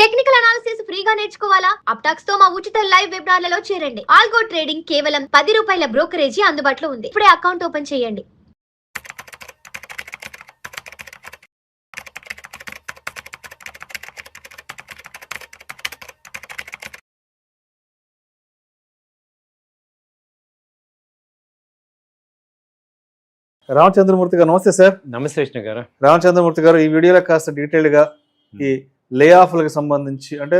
Technical analysis ఫ్రీగా నేర్చుకోవాలా? అప్టాక్స్ తో మా ఉచిత లైవ్ వెబినార్లలో చేరండి. ఆల్గో ట్రేడింగ్ కేవలం ₹10 బ్రోకరేజీ అందుబాటులో ఉంది. ఇప్పుడే అకౌంట్ ఓపెన్ చేయండి. రామచంద్రమూర్తి గారు నమస్తే సార్. నమస్తే కృష్ణ గారు. రామచంద్రమూర్తి గారు, ఈ వీడియోలో కాస్త డీటెయిల్గా ఈ లే ఆఫ్లకు సంబంధించి, అంటే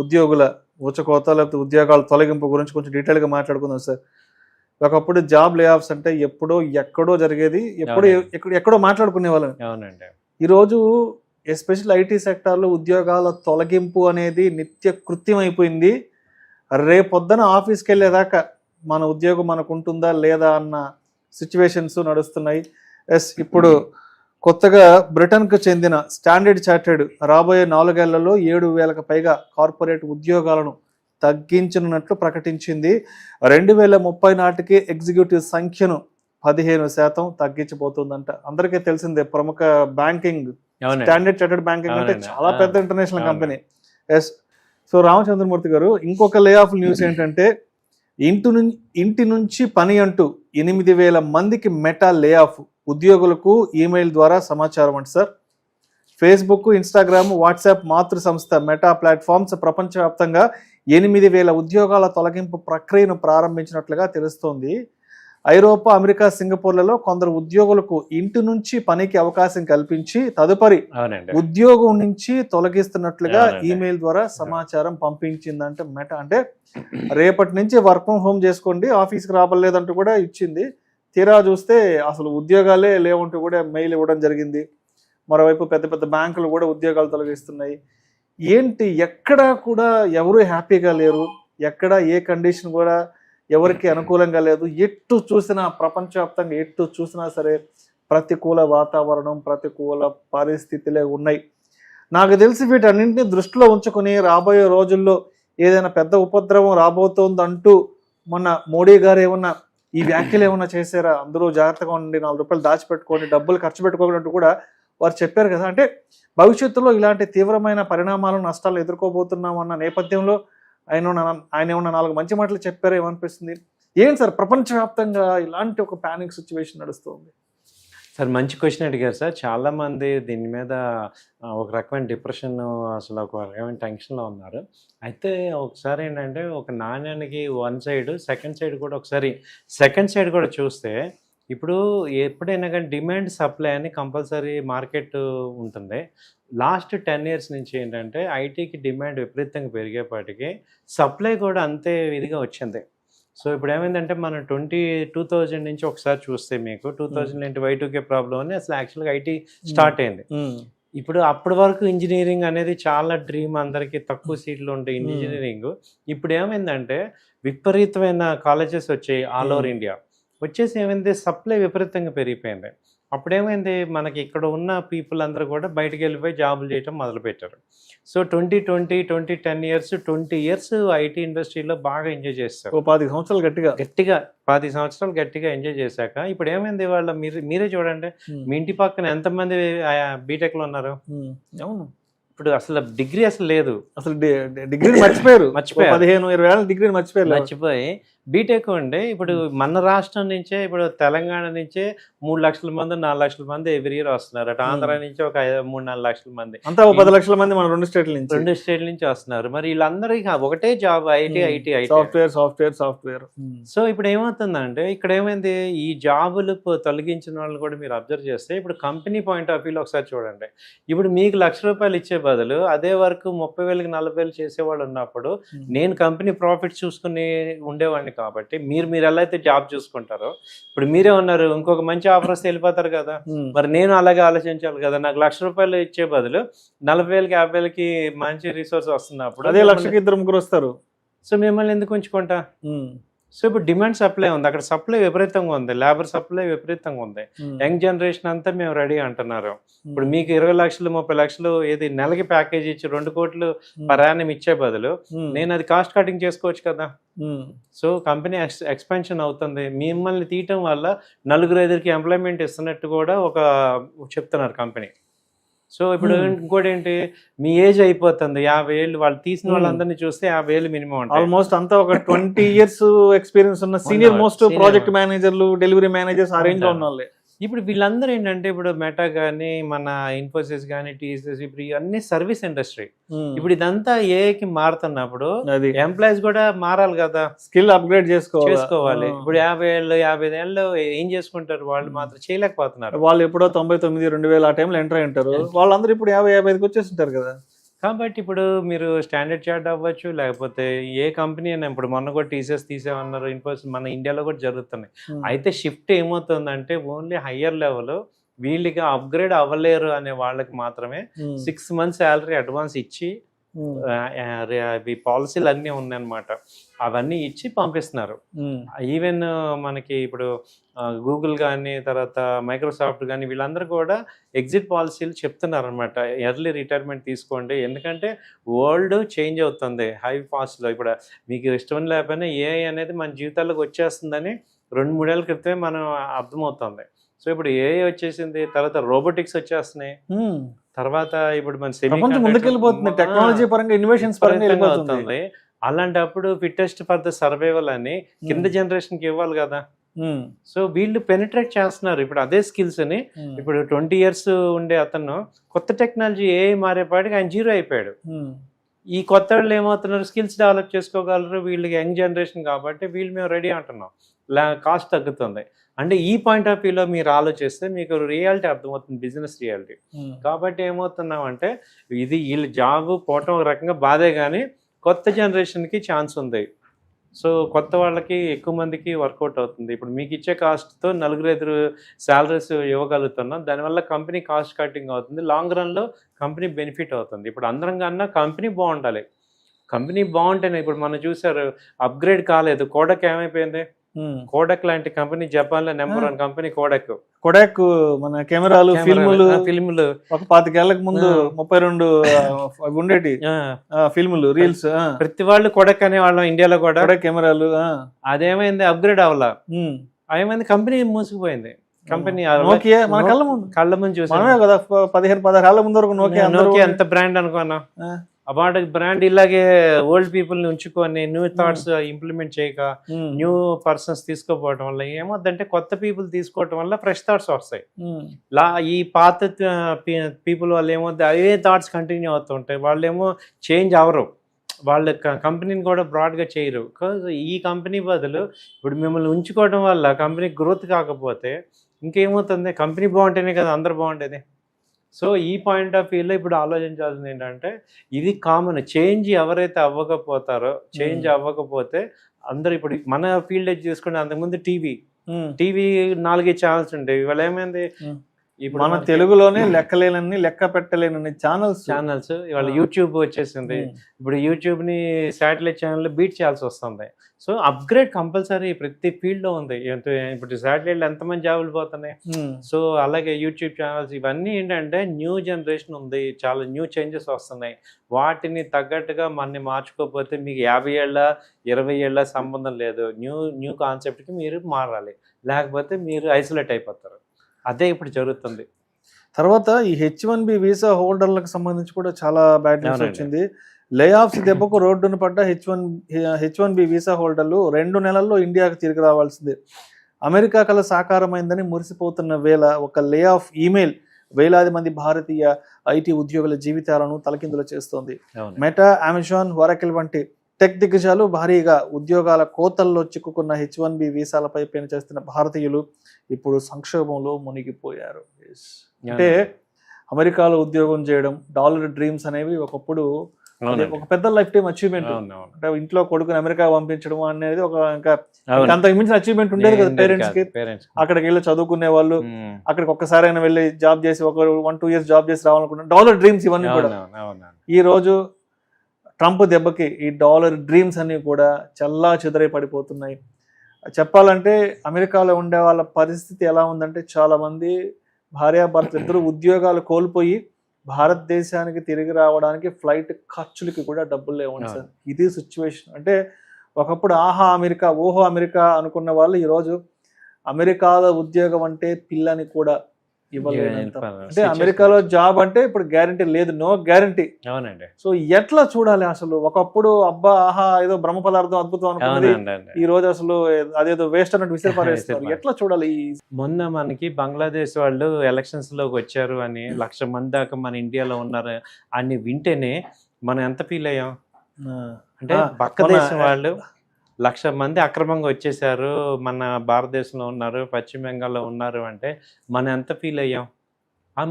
ఉద్యోగుల ఊచకోత లేకపోతే ఉద్యోగాల తొలగింపు గురించి కొంచెం డీటెయిల్గా మాట్లాడుకుందాం సార్. ఒకప్పుడు జాబ్ లే ఆఫ్స్ అంటే ఎప్పుడో ఎక్కడో జరిగేది, ఎక్కడో మాట్లాడుకునే వాళ్ళం. అవునండి. ఈరోజు ఎస్పెషల్ ఐటీ సెక్టార్లో ఉద్యోగాల తొలగింపు అనేది నిత్య కృత్యం అయిపోయింది. రేపొద్దున ఆఫీస్కి వెళ్ళేదాకా మన ఉద్యోగం మనకు ఉంటుందా లేదా అన్న సిచ్యువేషన్స్ నడుస్తున్నాయి. ఇప్పుడు కొత్తగా బ్రిటన్కు చెందిన స్టాండర్డ్ చార్టెడ్ రాబోయే 4 ఏళ్లలో 7,000కు పైగా కార్పొరేట్ ఉద్యోగాలను తగ్గించనున్నట్లు ప్రకటించింది. 2030 నాటికి ఎగ్జిక్యూటివ్ సంఖ్యను 15% తగ్గించబోతుందంట. అందరికీ తెలిసిందే, ప్రముఖ బ్యాంకింగ్ స్టాండర్డ్ చార్టెడ్ బ్యాంకింగ్ అంటే చాలా పెద్ద ఇంటర్నేషనల్ కంపెనీ. సో రామచంద్రమూర్తి గారు, ఇంకొక లే ఆఫ్ న్యూస్ ఏంటంటే, ఇంటి నుంచి పని అంటూ 8,000 మందికి మెటా లే ఆఫ్. ఉద్యోగులకు ఈమెయిల్ ద్వారా సమాచారం అంట సార్. ఫేస్బుక్, ఇన్స్టాగ్రామ్, వాట్సాప్ మాతృ సంస్థ మెటా ప్లాట్ఫామ్స్ ప్రపంచవ్యాప్తంగా 8,000 ఉద్యోగాల తొలగింపు ప్రక్రియను ప్రారంభించినట్లుగా తెలుస్తోంది. ఐరోపా, అమెరికా, సింగపూర్లలో కొందరు ఉద్యోగులకు ఇంటి నుంచి పనికి అవకాశం కల్పించి తదుపరి ఉద్యోగం నుంచి తొలగిస్తున్నట్లుగా ఈమెయిల్ ద్వారా సమాచారం పంపించిందంటే మెటా. అంటే రేపటి నుంచి వర్క్ ఫ్రమ్ హోమ్ చేసుకోండి, ఆఫీస్కి రాబలేదంటూ కూడా ఇచ్చింది. తీరా చూస్తే అసలు ఉద్యోగాలే లేవంటూ కూడా మెయిల్ ఇవ్వడం జరిగింది. మరోవైపు పెద్ద పెద్ద బ్యాంకులు కూడా ఉద్యోగాలు తొలగిస్తున్నాయి. ఏంటి, ఎక్కడా కూడా ఎవరు హ్యాపీగా లేరు, ఎక్కడ ఏ కండిషన్ కూడా ఎవరికి అనుకూలంగా లేదు. ఎటు చూసినా ప్రపంచవ్యాప్తంగా ఎటు చూసినా సరే ప్రతికూల వాతావరణం, ప్రతికూల పరిస్థితులే ఉన్నాయి. నాకు తెలిసి వీటన్నింటినీ దృష్టిలో ఉంచుకొని రాబోయే రోజుల్లో ఏదైనా పెద్ద ఉపద్రవం రాబోతోందంటూ మొన్న మోడీ గారు ఏమన్నా ఈ వ్యాఖ్యలు ఏమన్నా చేశారా? అందరూ జాగ్రత్తగా ఉండి, ₹4 దాచిపెట్టుకోండి, డబ్బులు ఖర్చు పెట్టుకోకుండా కూడా వారు చెప్పారు కదా. అంటే భవిష్యత్తులో ఇలాంటి తీవ్రమైన పరిణామాలు, నష్టాలు ఎదుర్కోబోతున్నాం అన్న నేపథ్యంలో ఆయన ఏమన్నా 4 మంచి మాటలు చెప్పారో ఏమనిపిస్తుంది? ఏంటి సార్, ప్రపంచవ్యాప్తంగా ఇలాంటి ఒక పానిక్ సిచ్యువేషన్ నడుస్తుంది? సార్, మంచి క్వశ్చన్ అడిగారు సార్. చాలామంది దీని మీద ఒక రకమైన డిప్రెషన్, అసలు ఒక రకమైన టెన్షన్లో ఉన్నారు. అయితే ఒకసారి ఏంటంటే, ఒక నాణ్యానికి వన్ సైడ్, సెకండ్ సైడ్ కూడా ఒకసారి సెకండ్ సైడ్ కూడా చూస్తే, ఇప్పుడు ఎప్పుడైనా కానీ డిమాండ్ సప్లై అని కంపల్సరీ మార్కెట్ ఉంటుంది. లాస్ట్ 10 years నుంచి ఏంటంటే ఐటీకి డిమాండ్ విపరీతంగా పెరిగేపాటికి సప్లై కూడా అంతే ఇదిగా వచ్చింది. సో ఇప్పుడు ఏమైందంటే, మనం 2000 నుంచి ఒకసారి చూస్తే మీకు 2000 Y2K ప్రాబ్లం అని అసలు యాక్చువల్గా ఐటీ స్టార్ట్ అయింది. ఇప్పుడు అప్పటి వరకు ఇంజనీరింగ్ అనేది చాలా డ్రీమ్, అందరికీ తక్కువ సీట్లు ఉండే ఇంజనీరింగ్ ఇప్పుడు ఏమైందంటే విపరీతమైన కాలేజెస్ వచ్చాయి ఆల్ ఓవర్ ఇండియా. వచ్చేసి ఏమైంది, సప్లై విపరీతంగా పెరిగిపోయింది. అప్పుడేమైంది, మనకి ఇక్కడ ఉన్న పీపుల్ అందరూ కూడా బయటకు వెళ్ళిపోయి జాబులు చేయటం మొదలుపెట్టారు. సో 10 years ఐటీ ఇండస్ట్రీలో బాగా ఎంజాయ్ చేస్తారు. 10 సంవత్సరాలు గట్టిగా 10 సంవత్సరాలు గట్టిగా ఎంజాయ్ చేశాక ఇప్పుడు ఏమైంది, వాళ్ళ మీరే చూడండి, మీ ఇంటి పక్కన ఎంతమంది బీటెక్లో ఉన్నారు. అవును, ఇప్పుడు అసలు డిగ్రీ అసలు లేదు, అసలు డిగ్రీ మర్చిపోయారు. 15-20 ఏళ్ళ డిగ్రీ మర్చిపోయి బీటెక్ ఉండే. ఇప్పుడు మన రాష్ట్రం నుంచే, ఇప్పుడు తెలంగాణ నుంచే 3 లక్షల మంది 4 లక్షల మంది ఎవ్రీ ఇయర్ వస్తున్నారు. అటు ఆంధ్ర నుంచి ఒక 3-4 లక్షల మంది, అంతా 10 లక్షల మంది మన 2 స్టేట్ల నుంచి వస్తున్నారు. మరి వీళ్ళందరికీ ఒకటే జాబ్, ఐటీ సాఫ్ట్వేర్. సో ఇప్పుడు ఏమవుతుందంటే, ఇక్కడ ఏమైంది, ఈ జాబులు తొలగించిన వాళ్ళు కూడా మీరు అబ్జర్వ్ చేస్తే, ఇప్పుడు కంపెనీ పాయింట్ ఆఫ్ వ్యూలో ఒకసారి చూడండి. ఇప్పుడు మీకు ₹1,00,000 ఇచ్చే బదులు అదే వరకు 30,000 40,000 చేసేవాళ్ళు ఉన్నప్పుడు నేను కంపెనీ ప్రాఫిట్ చూసుకుని ఉండేవాడిని. కాబట్టి మీరు ఎలా అయితే జాబ్ చూసుకుంటారో, ఇప్పుడు మీరే ఉన్నారు, ఇంకొక మంచి ఆఫర్ వస్తే వెళ్ళిపోతారు కదా. మరి నేను అలాగే ఆలోచించాలి కదా. నాకు ₹1,00,000 ఇచ్చే బదులు 40,000 50,000కి మంచి రిసోర్స్ వస్తున్నప్పుడు అదే 1,00,000కి 2-3 వస్తారు. సో మిమ్మల్ని ఎందుకు ఉంచుకుంటా? సో ఇప్పుడు డిమాండ్ సప్లై ఉంది, అక్కడ సప్లై విపరీతంగా ఉంది, లేబర్ సప్లై విపరీతంగా ఉంది. యంగ్ జనరేషన్ అంతా మేము రెడీ అంటున్నారు. ఇప్పుడు మీకు 20 లక్షలు 30 లక్షలు ఏది నెలకి ప్యాకేజ్ ఇచ్చి 2 కోట్లు పర్ యానం ఇచ్చే బదులు నేను అది కాస్ట్ కటింగ్ చేసుకోవచ్చు కదా. సో కంపెనీ ఎక్స్పాన్షన్ అవుతుంది. మిమ్మల్ని తీయటం వల్ల 4-5కి ఎంప్లాయ్మెంట్ ఇస్తున్నట్టు కూడా ఒక చెప్తున్నారు కంపెనీ. సో ఇప్పుడు ఇంకోటి ఏంటి, మీ ఏజ్ అయిపోతుంది 50 ఏళ్ళు, వాళ్ళు తీసిన వాళ్ళందరినీ చూస్తే 50 ఏళ్ళు మినిమం ఉంటాయి. ఆల్మోస్ట్ అంతా ఒక 20 years ఎక్స్పీరియన్స్ ఉన్న సీనియర్ మోస్ట్ ప్రాజెక్ట్ మేనేజర్లు, డెలివరీ మేనేజర్స్ ఆ రేంజ్ లో ఉన్న వాళ్ళే. ఇప్పుడు వీళ్ళందరూ ఏంటంటే, ఇప్పుడు మెటా కానీ, మన ఇన్ఫోసిస్ కానీ, టీసీఎస్, ఇప్పుడు ఇవన్నీ సర్వీస్ ఇండస్ట్రీ. ఇప్పుడు ఇదంతా ఏఐకి మారుతున్నప్పుడు ఎంప్లాయీస్ కూడా మారాలి కదా, స్కిల్ అప్గ్రేడ్ చేసుకోవాలి. ఇప్పుడు 50 ఏళ్ళు 55 ఏళ్ళు ఏం చేసుకుంటారు, వాళ్ళు మాత్రం చేయలేకపోతున్నారు. వాళ్ళు ఎప్పుడో 99, 2000 ఆ టైంలో ఎంటర్ అయ్యారు, వాళ్ళందరూ ఇప్పుడు 50-55కి వచ్చేస్తుంటారు కదా. కాబట్టి ఇప్పుడు మీరు స్టాండర్డ్ చార్ట్ అవ్వచ్చు, లేకపోతే ఏ కంపెనీ అయినా, ఇప్పుడు మొన్న కూడా టీసీఎస్ తీసేమన్నారు, ఇన్ఫోసిస్ మన ఇండియాలో కూడా జరుగుతున్నాయి. అయితే షిఫ్ట్ ఏమవుతుందంటే, ఓన్లీ హయ్యర్ లెవెల్ వీళ్ళకి అప్గ్రేడ్ అవ్వలేరు అనే వాళ్ళకి మాత్రమే 6 months శాలరీ అడ్వాన్స్ ఇచ్చి, అవి పాలసీలు అన్నీ ఉన్నాయన్నమాట, అవన్నీ ఇచ్చి పంపిస్తున్నారు. ఈవెన్ మనకి ఇప్పుడు గూగుల్ కానీ, తర్వాత మైక్రోసాఫ్ట్ కానీ, వీళ్ళందరూ కూడా ఎగ్జిట్ పాలసీలు చెప్తున్నారు అనమాట. ఎర్లీ రిటైర్మెంట్ తీసుకోండి, ఎందుకంటే వరల్డ్ చేంజ్ అవుతుంది హై ఫాస్ట్లో. ఇప్పుడు మీకు ఇష్టం లేకపోయినా ఏఐ అనేది మన జీవితాల్లోకి వచ్చేస్తుందని 2-3 ఏళ్ళ క్రితమే మనం అర్థమవుతుంది. సో ఇప్పుడు ఏఐ వచ్చేసింది, తర్వాత రోబోటిక్స్ వచ్చేస్తున్నాయి, తర్వాత ఇప్పుడు మన ముందుకెళ్ళిపోతుంది టెక్నాలజీ పరంగా, ఇన్నోవేషన్స్ పరంగా వెళ్ళిపోతుంది. అలాంటప్పుడు ఫిట్టెస్ట్ ఫర్ ద సర్వైవల్ అని కింద జనరేషన్ కి ఇవ్వాలి కదా. సో వీళ్ళు పెనిట్రేట్ చేస్తున్నారు ఇప్పుడు అదే స్కిల్స్ ని. ఇప్పుడు 20 years ఉండే అతను కొత్త టెక్నాలజీ ఏఐ మారేపాటికి ఆయన 0 అయిపోయాడు. ఈ కొత్త వాళ్ళు ఏమవుతున్నారు, స్కిల్స్ డెవలప్ చేసుకోగలరు, వీళ్ళకి యంగ్ జనరేషన్ కాబట్టి వీళ్ళు మేము రెడీ అంటున్నాం, కాస్ట్ తగ్గుతుంది. అంటే ఈ పాయింట్ ఆఫ్ వ్యూలో మీరు ఆలోచిస్తే మీకు రియాలిటీ అర్థమవుతుంది, బిజినెస్ రియాలిటీ. కాబట్టి ఏమవుతున్నామంటే, ఇది వీళ్ళు జాబ్ పోవటం ఒక రకంగా బాధే, కానీ కొత్త జనరేషన్కి ఛాన్స్ ఉంది. సో కొత్త వాళ్ళకి ఎక్కువ మందికి వర్కౌట్ అవుతుంది. ఇప్పుడు మీకు ఇచ్చే కాస్ట్తో 4-5 శాలరీస్ ఇవ్వగలుగుతున్నాం, దానివల్ల కంపెనీ కాస్ట్ కటింగ్ అవుతుంది, లాంగ్ రన్లో కంపెనీ బెనిఫిట్ అవుతుంది. ఇప్పుడు అందరం కన్నా కంపెనీ బాగుండాలి, కంపెనీ బాగుంటేనే. ఇప్పుడు మనం చూసారు, అప్గ్రేడ్ కాలేదు, కోడక్ ఏమైపోయింది, కోడక్ లాంటి కంపెనీ జపాన్ లో నెంబర్ 1 కంపెనీ కోడక్. మన కెమెరాలు, ఫిల్ములు ఒక 25 ఏళ్లకు ముందు 32 ఉండేటి ఫిల్ములు, రీల్స్, ప్రతి వాళ్ళు కోడక్ అనే వాళ్ళం ఇండియాలో కూడా, కెమెరాలు. అదేమైంది, అప్గ్రేడ్ అవ్వాలా, ఏమైంది, కంపెనీ మూసిపోయింది. కంపెనీ మన కళ్ళ ముందు చూసి 15-16 ఏళ్ల ముందు వరకు నోకియా ఎంత బ్రాండ్ అనుకున్నా, అబౌట్ బ్రాండ్ ఇలాగే ఓల్డ్ పీపుల్ ని ఉంచుకొని న్యూ థాట్స్ ఇంప్లిమెంట్ చేయక, న్యూ పర్సన్స్ తీసుకోపోవడం వల్ల ఏమవుతుందంటే, కొత్త పీపుల్ తీసుకోవడం వల్ల ఫ్రెష్ థాట్స్ వస్తాయి. ఈ పాత పీపుల్ వాళ్ళు ఏమవుతుంది, అవే థాట్స్ కంటిన్యూ అవుతుంటాయి, వాళ్ళు ఏమో చేంజ్ అవరు, వాళ్ళ కంపెనీని కూడా బ్రాడ్గా చేయరు. ఈ కంపెనీ బదులు ఇప్పుడు మిమ్మల్ని ఉంచుకోవడం వల్ల కంపెనీ గ్రోత్ కాకపోతే ఇంకేమవుతుంది, కంపెనీ బాగుంటేనే కదా అందరు బాగుండేది. సో ఈ పాయింట్ ఆఫ్ వ్యూలో ఇప్పుడు ఆలోచించాల్సింది ఏంటంటే, ఇది కామన్ చేంజ్. ఎవరైతే అవ్వకపోతారో, చేంజ్ అవ్వకపోతే అందరు, ఇప్పుడు మన ఫీల్డ్ తీసుకుంటే, అంతకుముందు టీవీ 4 ఛానల్స్ ఉండేవి, ఇవాళ ఏమైంది, ఇప్పుడు మన తెలుగులోనే లెక్క పెట్టలేనన్ని ఛానల్స్ ఇవాళ యూట్యూబ్ వచ్చేసింది. ఇప్పుడు యూట్యూబ్ ని శాటిలైట్ ఛానల్ బీట్ చేయాల్సి వస్తుంది. సో అప్గ్రేడ్ కంపల్సరీ ప్రతి ఫీల్డ్ లో ఉంది. ఇప్పుడు శాటిలైట్ ఎంతమంది జాబులు పోతున్నాయి. సో అలాగే యూట్యూబ్ ఛానల్స్, ఇవన్నీ ఏంటంటే న్యూ జనరేషన్ ఉంది, చాలా న్యూ చేంజెస్ వస్తున్నాయి. వాటిని తగ్గట్టుగా మనని మార్చుకోకపోతే మీకు 50 ఏళ్ళ 20 ఏళ్ళ సంబంధం లేదు. న్యూ కాన్సెప్ట్కి మీరు మారాలి, లేకపోతే మీరు ఐసోలేట్ అయిపోతారు. అదే ఇప్పుడు జరుగుతుంది. తర్వాత ఈ H1B వీసా హోల్డర్లకు సంబంధించి కూడా చాలా బ్యాడ్ న్యూస్ వచ్చింది. లే ఆఫ్స్ దెబ్బకు రోడ్డును పడ్డ H1B వీసా హోల్డర్లు 2 నెలల్లో ఇండియాకు తిరిగి రావాల్సిందే. అమెరికా కల సాకారమైందని మురిసిపోతున్న వేళ ఒక లే ఆఫ్ ఈమెయిల్ వేలాది మంది భారతీయ ఐటీ ఉద్యోగుల జీవితాలను తలకిందులు చేస్తోంది. మెటా, అమెజాన్, ఒరాకిల్ వంటి టెక్ దిగ్గజాలు భారీగా ఉద్యోగాల కోతల్లో చిక్కుకున్న H1B వీసాలపై పనిచేస్తున్న భారతీయులు ఇప్పుడు సంక్షోభంలో మునిగిపోయారు. అంటే అమెరికాలో ఉద్యోగం చేయడం, డాలర్ డ్రీమ్స్ అనేవి ఒకప్పుడు ఒక పెద్ద లైఫ్ టైం అచీవ్మెంట్. అంటే ఇంట్లో కొడుకుని అమెరికా పంపించడం అనేది ఒక ఇంకా అంతకు మించిన అచీవ్మెంట్ ఉండేది కదా పేరెంట్స్ కి. అక్కడికి వెళ్ళి చదువుకునే వాళ్ళు, అక్కడికి ఒక్కసారైనా వెళ్ళి జాబ్ చేసి ఒక 1-2 years జాబ్ చేసి రావాలనుకుంటున్నారు. డాలర్ డ్రీమ్స్ ఇవన్నీ కూడా ఈ రోజు ట్రంప్ దెబ్బకి ఈ డాలర్ డ్రీమ్స్ అన్ని కూడా చల్లా చెదరై పడిపోతున్నాయి. చెప్పాలంటే అమెరికాలో ఉండే వాళ్ళ పరిస్థితి ఎలా ఉందంటే, చాలా మంది భార్యాభర్తలు ఇద్దరు ఉద్యోగాలు కోల్పోయి భారతదేశానికి తిరిగి రావడానికి ఫ్లైట్ ఖర్చులకి కూడా డబ్బులు లేవండి సార్. ఇది సిచ్యువేషన్. అంటే ఒకప్పుడు ఆహా అమెరికా, ఓహో అమెరికా అనుకున్న వాళ్ళు ఈరోజు అమెరికాలో ఉద్యోగం అంటే పిల్లని కూడా ఇవ్వలేనంత. అంటే అమెరికాలో జాబ్ అంటే ఇప్పుడు గ్యారంటీ లేదు, నో గ్యారంటీ. అవునండి. సో ఎట్లా చూడాలి అసలు? ఒకప్పుడు అబ్బా ఆహా ఏదో బ్రహ్మ పదార్థం అద్భుతం అనుకున్నది అవునండి. ఈ రోజు అసలు అదేదో వేస్ట్ అన్నట్టు విసిరిపారేస్తారు. ఎట్లా చూడాలి? మొన్న మనకి బంగ్లాదేశ్ వాళ్ళు ఎలక్షన్స్ లోకి వచ్చారు అని 1,00,000 మంది దాకా మన ఇండియాలో ఉన్నారు అని వింటేనే మనం ఎంత ఫీల్ అయ్యాం అంటే పక్క దేశం వాళ్ళు 1,00,000 మంది అక్రమంగా వచ్చేసారు, మన భారతదేశంలో ఉన్నారు, పశ్చిమ బెంగాల్లో ఉన్నారు అంటే మనం ఎంత ఫీల్ అయ్యాం.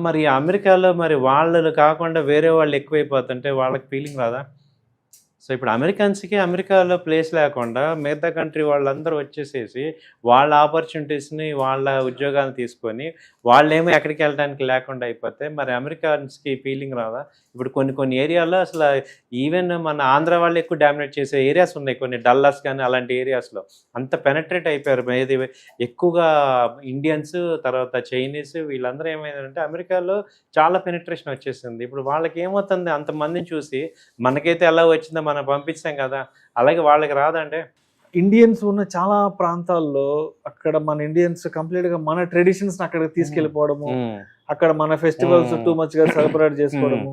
మరి అమెరికాలో మరి వాళ్ళు కాకుండా వేరే వాళ్ళు ఎక్కువైపోతుంటే వాళ్ళకి ఫీలింగ్ రాదా? సో ఇప్పుడు అమెరికన్స్కి అమెరికాలో ప్లేస్ లేకుండా మిగతా కంట్రీ వాళ్ళందరూ వచ్చేసేసి వాళ్ళ ఆపర్చునిటీస్ని వాళ్ళ ఉద్యోగాలను తీసుకొని వాళ్ళేమో ఎక్కడికి వెళ్ళడానికి లేకుండా అయిపోతే మరి అమెరికన్స్కి ఫీలింగ్ రాదా? ఇప్పుడు కొన్ని ఏరియాలో అసలు ఈవెన్ మన ఆంధ్ర వాళ్ళు ఎక్కువ డామినేట్ చేసే ఏరియాస్ ఉన్నాయి, కొన్ని డల్లాస్ కానీ అలాంటి ఏరియాస్లో అంత పెనట్రేట్ అయిపోయారు. ఏది ఎక్కువగా ఇండియన్స్, తర్వాత చైనీస్, వీళ్ళందరూ ఏమైందంటే అమెరికాలో చాలా పెనిట్రేషన్ వచ్చేసింది. ఇప్పుడు వాళ్ళకి ఏమవుతుంది, అంతమందిని చూసి మనకైతే ఎలా వచ్చిందో మనం పంపించాం కదా, అలాగే వాళ్ళకి రాదంటే. ఇండియన్స్ ఉన్న చాలా ప్రాంతాల్లో అక్కడ మన ఇండియన్స్ కంప్లీట్ గా మన ట్రెడిషన్స్ అక్కడికి తీసుకెళ్లిపోవడము, అక్కడ మన ఫెస్టివల్స్ టూ మచ్ గా సెలబ్రేట్ చేసుకోవడము,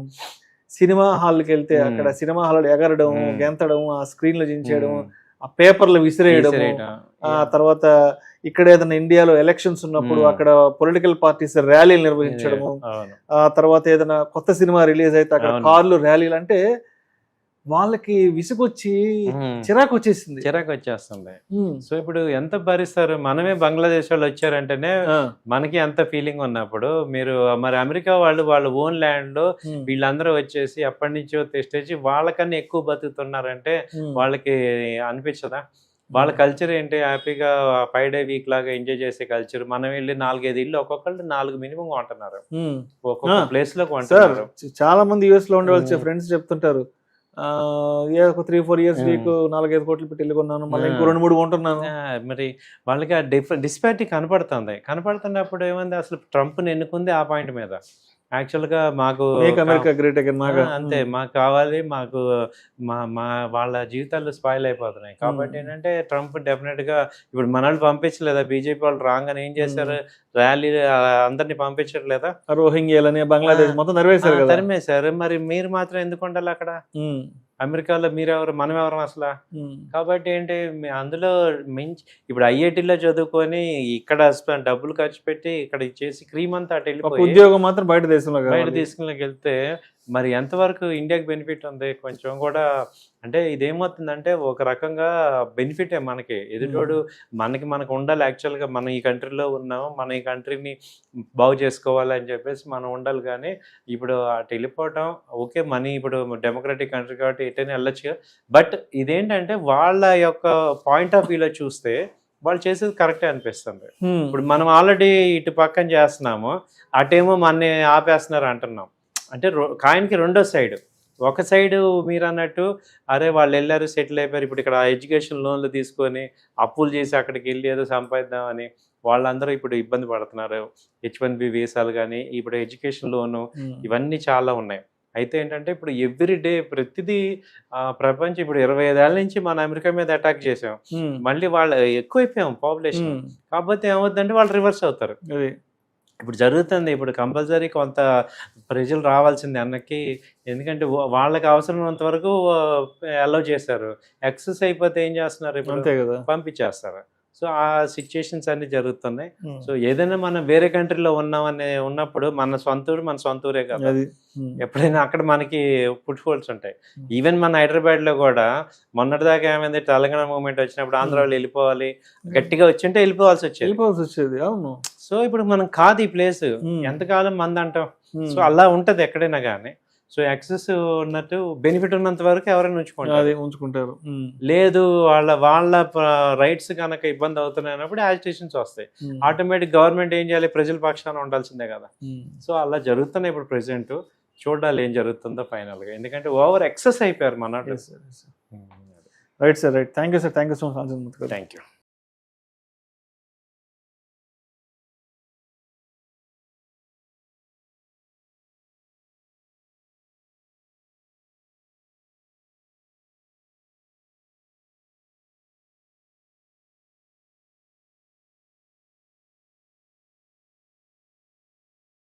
సినిమా హాల్కి వెళ్తే అక్కడ సినిమా హాల్ ఎగరడం, గెంతడం, ఆ స్క్రీన్ లో జించేయడం, ఆ పేపర్లు విసిరేయడం, ఆ తర్వాత ఇక్కడ ఏదైనా ఇండియాలో ఎలక్షన్స్ ఉన్నప్పుడు అక్కడ పొలిటికల్ పార్టీస్ ర్యాలీలు నిర్వహించడము, ఆ తర్వాత ఏదైనా కొత్త సినిమా రిలీజ్ అయితే అక్కడ కార్లు ర్యాలీలు, అంటే వాళ్ళకి విసుగొచ్చి చిరాకు వచ్చేస్తుంది. సో ఇప్పుడు ఎంత భరిస్తారు? మనమే బంగ్లాదేశ్ వాళ్ళు వచ్చారంటేనే మనకి అంత ఫీలింగ్ ఉన్నప్పుడు మీరు మరి అమెరికా వాళ్ళు వాళ్ళ ఓన్ ల్యాండ్ లో వీళ్ళందరూ వచ్చేసి ఎప్పటి నుంచో తెచ్చి వాళ్ళకన్నా ఎక్కువ బతుకుతున్నారంటే వాళ్ళకి అనిపించదా? వాళ్ళ కల్చర్ ఏంటి, హ్యాపీగా 5 day వీక్ లాగా ఎంజాయ్ చేసే కల్చర్. మనం వెళ్ళి 4-5 ఇల్లు ఒక్కొక్కళ్ళు 4 మినిమం కొంటున్నారు ఒక్కొక్క ప్లేస్ లో కొంటున్నారు. చాలా మంది యుఎస్ లో ఉండే వాళ్ళు ఫ్రెండ్స్ చెప్తుంటారు, 3-4 years వీక్ 4-5 కోట్లు పెట్టి వెళ్ళుకున్నాను, మళ్ళీ ఇంకో 2-3 కొంటున్నాను. మరి వాళ్ళకి ఆ డిస్పారిటీ కనపడుతున్నప్పుడు ఏమైంది, అసలు ట్రంప్ని ఎన్నుకుంది ఆ పాయింట్ మీద. యాక్చువల్గా మాకు అమెరికా గ్రేట్ అగైన్ అంతే, మాకు కావాలి, మాకు వాళ్ళ జీవితాలు స్పాయిల్ అయిపోతున్నాయి కాబట్టి ఏంటంటే ట్రంప్ డెఫినెట్ గా ఇప్పుడు మనల్ని పంపించలేదా, బీజేపీ వాళ్ళు రాంగ్ అని ఏం చేశారు, ర్యాలీ అందరినీ పంపించట్లేదా, రోహింగ్యాలని బంగ్లాదేశ్ మొత్తం తరిమేశారు. మరి మీరు మాత్రం ఎందుకు ఉండాలి అక్కడ అమెరికాలో? మీరెవరు, మనం ఎవరు అసలు? కాబట్టి ఏంటి, అందులో మించి ఇప్పుడు ఐఐటీలో చదువుకొని ఇక్కడ డబ్బులు ఖర్చు పెట్టి ఇక్కడ చేసి క్రీమ్ అంతా అటు వెళ్ళిపోయి ఉద్యోగం మాత్రం బయట దేశంలోకి వెళ్తే మరి ఎంతవరకు ఇండియాకి బెనిఫిట్ ఉంది? కొంచెం కూడా అంటే ఇదేమవుతుందంటే ఒక రకంగా బెనిఫిటే మనకి. ఎదుటోడు మనకు ఉండాలి, యాక్చువల్గా మనం ఈ కంట్రీలో ఉన్నాము, మన ఈ కంట్రీని బాగు చేసుకోవాలని చెప్పేసి మనం ఉండాలి. కానీ ఇప్పుడు అటు వెళ్ళిపోవటం ఓకే, మనీ ఇప్పుడు డెమోక్రటిక్ కంట్రీ కాబట్టి ఎటైనా వెళ్ళొచ్చు. బట్ ఇదేంటంటే వాళ్ళ యొక్క పాయింట్ ఆఫ్ వ్యూలో చూస్తే వాళ్ళు చేసేది కరెక్టే అనిపిస్తుంది. ఇప్పుడు మనం ఆల్రెడీ ఇటు పక్కన చేస్తున్నాము, అటేమో మన ఆపేస్తున్నారు అంటున్నాం. అంటే కాయిన్కి రెండో సైడ్. ఒక సైడు మీరు అన్నట్టు అరే వాళ్ళు వెళ్ళారు, సెటిల్ అయిపోయారు, ఇప్పుడు ఇక్కడ ఎడ్యుకేషన్ లోన్లు తీసుకొని అప్పులు చేసి అక్కడికి వెళ్ళి ఏదో సంపాదిద్దామని వాళ్ళందరూ ఇప్పుడు ఇబ్బంది పడుతున్నారు. H1B వీసాలు కానీ ఇప్పుడు ఎడ్యుకేషన్ లోను ఇవన్నీ చాలా ఉన్నాయి. అయితే ఏంటంటే ఇప్పుడు ఎవ్రీడే ప్రతిదీ ప్రపంచం ఇప్పుడు 25 ఏళ్ళ నుంచి మన అమెరికా మీద అటాక్ చేసాం, మళ్ళీ వాళ్ళు ఎక్కువైపోయాం పాపులేషన్. కాకపోతే ఏమవుతుందంటే వాళ్ళు రివర్స్ అవుతారు. ఇప్పుడు జరుగుతుంది, ఇప్పుడు కంపల్సరీ కొంత ప్రజలు రావాల్సింది అన్నకి, ఎందుకంటే వాళ్ళకి అవసరమైనంత వరకు అలౌ చేశారు, ఎక్సెస్ అయిపోతే ఏం చేస్తున్నారు, ఇప్పుడు పంపించేస్తారు. సో ఆ సిచ్యుయేషన్స్ అన్ని జరుగుతున్నాయి. సో ఏదైనా మనం వేరే కంట్రీలో ఉన్నప్పుడు మన సొంత ఊరే కదా, ఎప్పుడైనా అక్కడ మనకి ఫుట్ ఫోల్స్ ఉంటాయి. ఈవెన్ మన హైదరాబాద్ లో కూడా మొన్నటిదాకా ఏమైంది, తెలంగాణ మూవ్మెంట్ వచ్చినప్పుడు ఆంధ్ర వాళ్ళు వెళ్ళిపోవాలి, గట్టిగా వచ్చింటే వెళ్ళిపోవాల్సి వచ్చేది. అవును. సో ఇప్పుడు మనం కాదు ఈ ప్లేస్, ఎంతకాలం మంది అంటాం. సో అలా ఉంటది ఎక్కడైనా కానీ. సో యాక్సెస్ ఉన్నట్టు బెనిఫిట్ ఉన్నంత వరకు ఎవరైనా ఉంచుకుంటారు. లేదు వాళ్ళ రైట్స్ కనుక ఇబ్బంది అవుతున్నాయన్నప్పుడు యాజిటేషన్స్ వస్తాయి. ఆటోమేటిక్ గవర్నమెంట్ ఏం చేయాలి, ప్రజల పక్షాన ఉండాల్సిందే కదా. సో అలా జరుగుతున్నాయి ఇప్పుడు ప్రెసెంట్. చూడాలి ఏం జరుగుతుందో ఫైనల్ గా, ఎందుకంటే ఓవర్ ఎక్సెస్ అయిపోయారు మన. Right sir, right. Thank you sir, thank you so much. Thank you.